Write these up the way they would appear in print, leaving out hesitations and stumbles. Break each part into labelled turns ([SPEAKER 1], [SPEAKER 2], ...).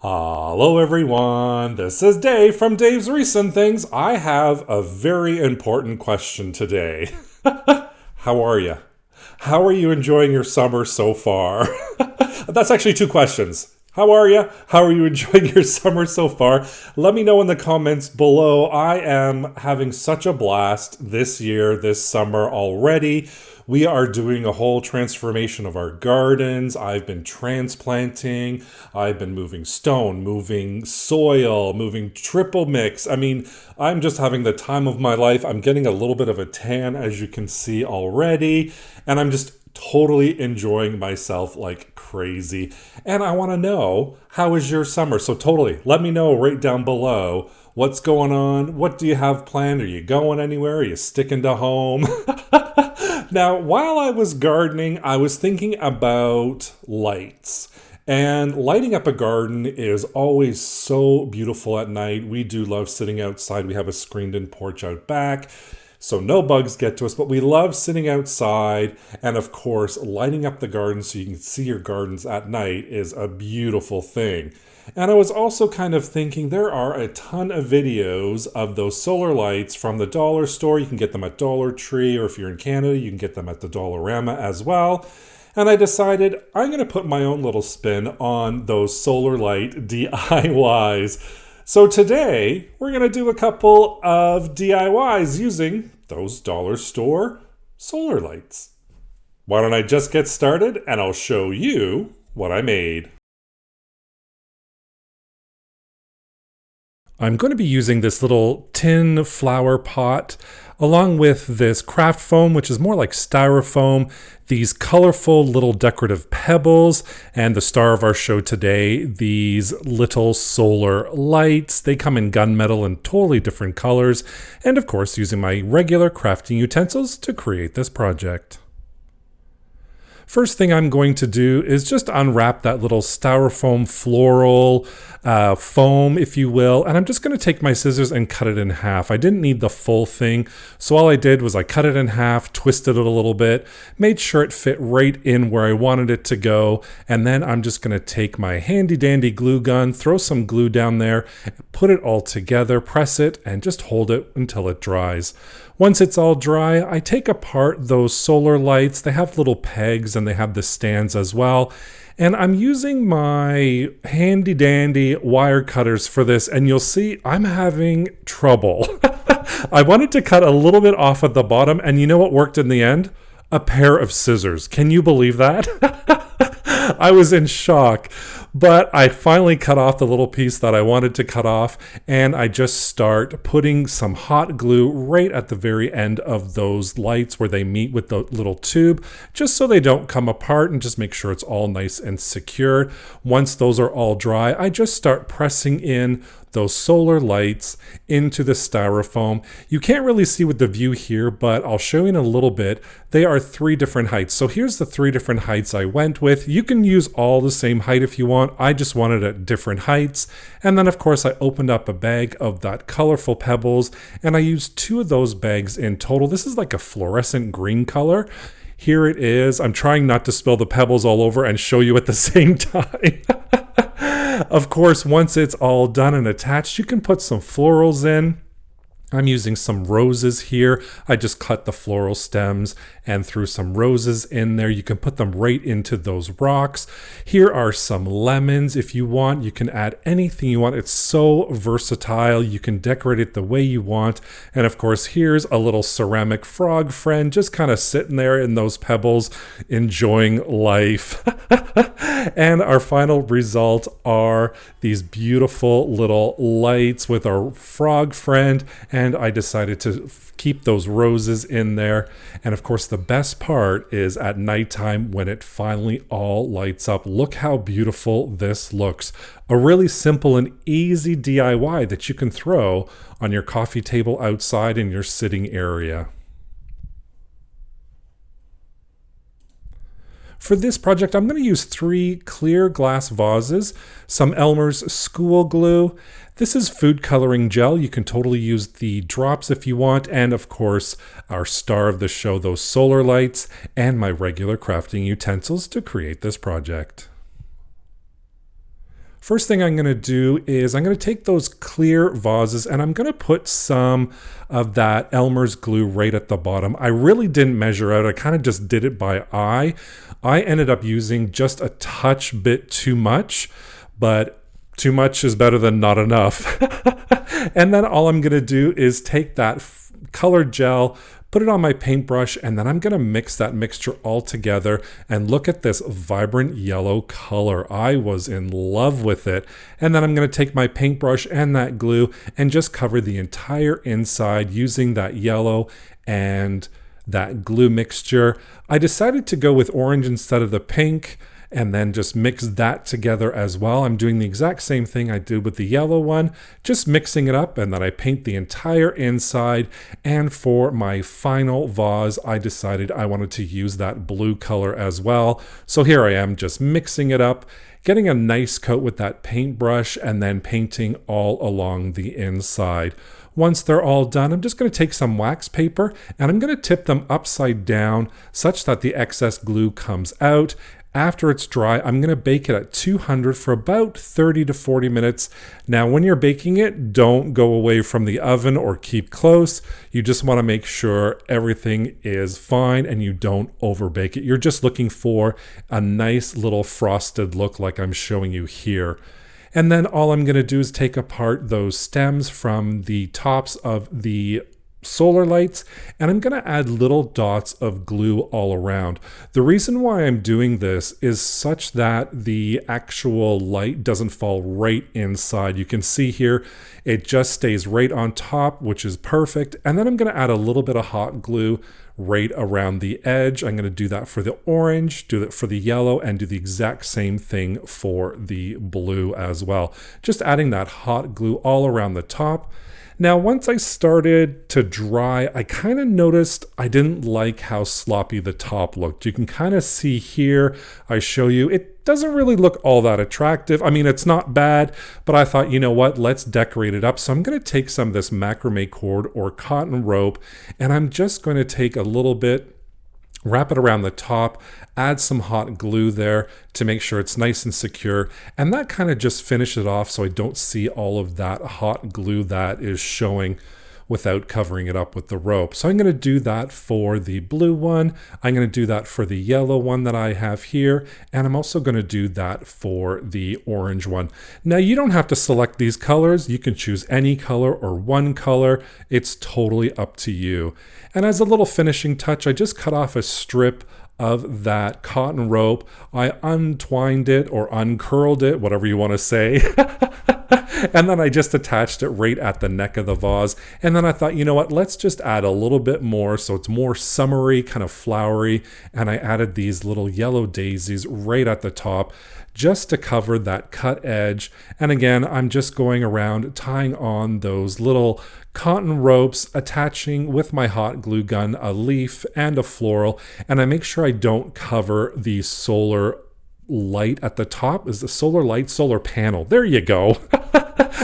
[SPEAKER 1] Hello everyone, this is Dave from Dave's Recent Things. I have a very important question today. How are you? How are you enjoying your summer so far? That's actually two questions. How are you? How are you enjoying your summer so far? Let me know in the comments below. I am having such a blast this year, this summer already. We are doing a whole transformation of our gardens. I've been transplanting. I've been moving stone, moving soil, moving triple mix. I'm just having the time of my life. I'm getting a little bit of a tan, as you can see already. And I'm just totally enjoying myself like crazy. And I want to know, how is your summer? So totally, let me know right down below. What's going on? What do you have planned? Are you going anywhere? Are you sticking to home? Now, while I was gardening, I was thinking about lights. And lighting up a garden is always so beautiful at night. We do love sitting outside. We have a screened-in porch out back, so no bugs get to us, but we love sitting outside. And of course, lighting up the garden so you can see your gardens at night is a beautiful thing. And I was also kind of thinking there are a ton of videos of those solar lights from the dollar store. You can get them at Dollar Tree, or if you're in Canada, you can get them at the Dollarama as well. And I decided I'm going to put my own little spin on those solar light DIYs. So today, we're going to do a couple of DIYs using those dollar store solar lights. Why don't I just get started and I'll show you what I made. I'm going to be using this little tin flower pot along with this craft foam, which is more like styrofoam, these colorful little decorative pebbles, and the star of our show today, these little solar lights. They come in gunmetal and totally different colors, and of course using my regular crafting utensils to create this project. First thing I'm going to do is just unwrap that little styrofoam floral foam, if you will, and I'm just going to take my scissors and cut it in half. I didn't need the full thing, so all I did was I cut it in half, twisted it a little bit, made sure it fit right in where I wanted it to go, and then I'm just going to take my handy dandy glue gun, throw some glue down there, put it all together, press it, and just hold it until it dries. Once it's all dry, I take apart those solar lights. They have little pegs and they have the stands as well. And I'm using my handy dandy wire cutters for this, and you'll see I'm having trouble. I wanted to cut a little bit off at the bottom, and you know what worked in the end? A pair of scissors. Can you believe that? I was in shock, but I finally cut off the little piece that I wanted to cut off, and I just start putting some hot glue right at the very end of those lights where they meet with the little tube, just so they don't come apart, and just make sure it's all nice and secure. Once those are all dry, I just start pressing in those solar lights into the styrofoam. You can't really see with the view here, but I'll show you in a little bit. They are 3 different heights. So here's the 3 different heights I went with. You can use all the same height if you want. I just wanted at different heights. And then of course I opened up a bag of that colorful pebbles, and I used 2 of those bags in total. This is like a fluorescent green color. Here it is. I'm trying not to spill the pebbles all over and show you at the same time. Of course, once it's all done and attached, you can put some florals in. I'm using some roses here. I just cut the floral stems and threw some roses in there. You can put them right into those rocks. Here are some lemons. If you want, you can add anything you want. It's so versatile. You can decorate it the way you want. And of course, here's a little ceramic frog friend just kind of sitting there in those pebbles, enjoying life. And our final result are these beautiful little lights with our frog friend, and I decided to keep those roses in there. And of course, the best part is at nighttime when it finally all lights up. Look how beautiful this looks. A really simple and easy DIY that you can throw on your coffee table outside in your sitting area. For this project, I'm going to use 3 clear glass vases, some Elmer's school glue. This is food coloring gel. You can totally use the drops if you want. And of course, our star of the show, those solar lights, and my regular crafting utensils to create this project. First thing I'm going to do is I'm going to take those clear vases and I'm going to put some of that Elmer's glue right at the bottom. I really didn't measure out. I kind of just did it by eye. I ended up using just a touch bit too much, but too much is better than not enough. And then all I'm going to do is take that colored gel, put it on my paintbrush, and then I'm going to mix that mixture all together. And look at this vibrant yellow color. I was in love with it. And then I'm going to take my paintbrush and that glue and just cover the entire inside using that yellow and that glue mixture. I decided to go with orange instead of the pink, and then just mix that together as well. I'm doing the exact same thing I did with the yellow one, just mixing it up, and then I paint the entire inside. And for my final vase, I decided I wanted to use that blue color as well. So here I am just mixing it up, getting a nice coat with that paintbrush, and then painting all along the inside. Once they're all done, I'm just going to take some wax paper and I'm going to tip them upside down such that the excess glue comes out. After it's dry, I'm going to bake it at 200 for about 30 to 40 minutes. Now, when you're baking it, don't go away from the oven or keep close. You just want to make sure everything is fine and you don't overbake it. You're just looking for a nice little frosted look like I'm showing you here. And then all I'm going to do is take apart those stems from the tops of the solar lights, and I'm going to add little dots of glue all around. The reason why I'm doing this is such that the actual light doesn't fall right inside. You can see here, it just stays right on top, which is perfect. And then I'm going to add a little bit of hot glue right around the edge. I'm going to do that for the orange, do that for the yellow, and do the exact same thing for the blue as well. Just adding that hot glue all around the top. Now, once I started to dry, I kind of noticed I didn't like how sloppy the top looked. You can kind of see here, I show you, it doesn't really look all that attractive. I mean, it's not bad, but I thought, you know what, let's decorate it up. So I'm going to take some of this macrame cord or cotton rope, and I'm just going to take a little bit, wrap it around the top, add some hot glue there to make sure it's nice and secure. And that kind of just finishes it off so I don't see all of that hot glue that is showing without covering it up with the rope. So I'm going to do that for the blue one. I'm going to do that for the yellow one that I have here. And I'm also going to do that for the orange one. Now, you don't have to select these colors. You can choose any color or one color. It's totally up to you. And as a little finishing touch, I just cut off a strip of that cotton rope. I untwined it or uncurled it, whatever you want to say. And then I just attached it right at the neck of the vase. And then I thought, you know what, let's just add a little bit more so it's more summery, kind of flowery. And I added these little yellow daisies right at the top just to cover that cut edge. And again, I'm just going around tying on those little cotton ropes, attaching with my hot glue gun a leaf and a floral. And I make sure I don't cover the solar light at the top. Is the solar panel. There you go.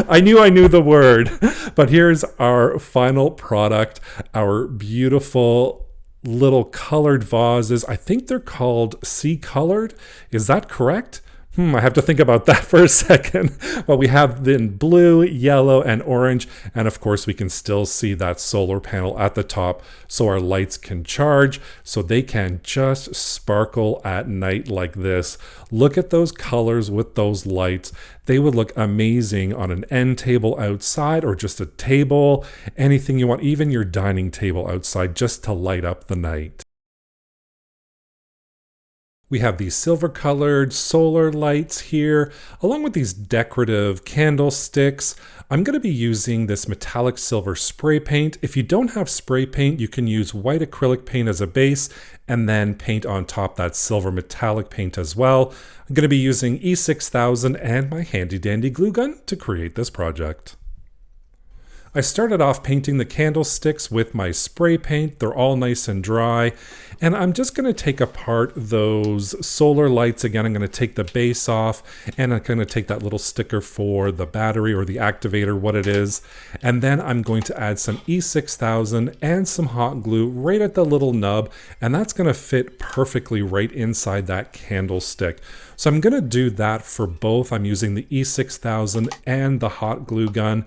[SPEAKER 1] I knew the word. But here's our final product, our beautiful little colored vases. I think they're called sea colored. Is that correct? I have to think about that for a second. Well, we have then blue, yellow, and orange. And of course, we can still see that solar panel at the top so our lights can charge, so they can just sparkle at night like this. Look at those colors with those lights. They would look amazing on an end table outside or just a table, anything you want, even your dining table outside, just to light up the night. We have these silver colored solar lights here, along with these decorative candlesticks. I'm going to be using this metallic silver spray paint. If you don't have spray paint, you can use white acrylic paint as a base and then paint on top that silver metallic paint as well. I'm going to be using E6000 and my handy dandy glue gun to create this project. I started off painting the candlesticks with my spray paint. They're all nice and dry. And I'm just going to take apart those solar lights. Again, I'm going to take the base off, and I'm going to take that little sticker for the battery or the activator, what it is. And then I'm going to add some E6000 and some hot glue right at the little nub. And that's going to fit perfectly right inside that candlestick. So I'm going to do that for both. I'm using the E6000 and the hot glue gun,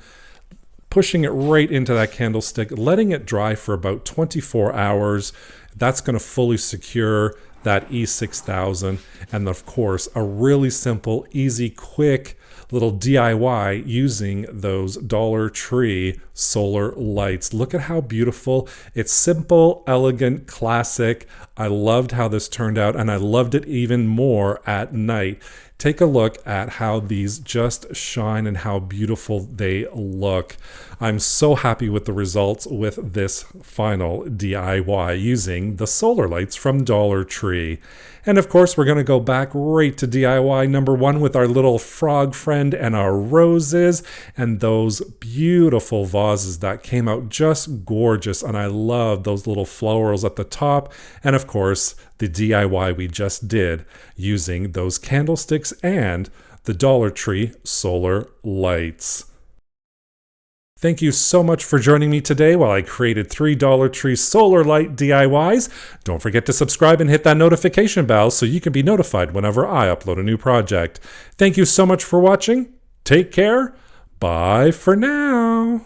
[SPEAKER 1] pushing it right into that candlestick, letting it dry for about 24 hours. That's going to fully secure that E6000. And of course, a really simple, easy, quick little DIY using those Dollar Tree solar lights. Look at how beautiful. It's simple, elegant, classic. I loved how this turned out, and I loved it even more at night. Take a look at how these just shine and how beautiful they look. I'm so happy with the results with this final DIY using the solar lights from Dollar Tree. And of course, we're going to go back right to DIY number 1 with our little frog friend and our roses and those beautiful vases that came out just gorgeous. And I love those little florals at the top. And of course, the DIY we just did using those candlesticks and the Dollar Tree solar lights. Thank you so much for joining me today while I created 3 Dollar Tree solar light DIYs. Don't forget to subscribe and hit that notification bell so you can be notified whenever I upload a new project. Thank you so much for watching. Take care. Bye for now.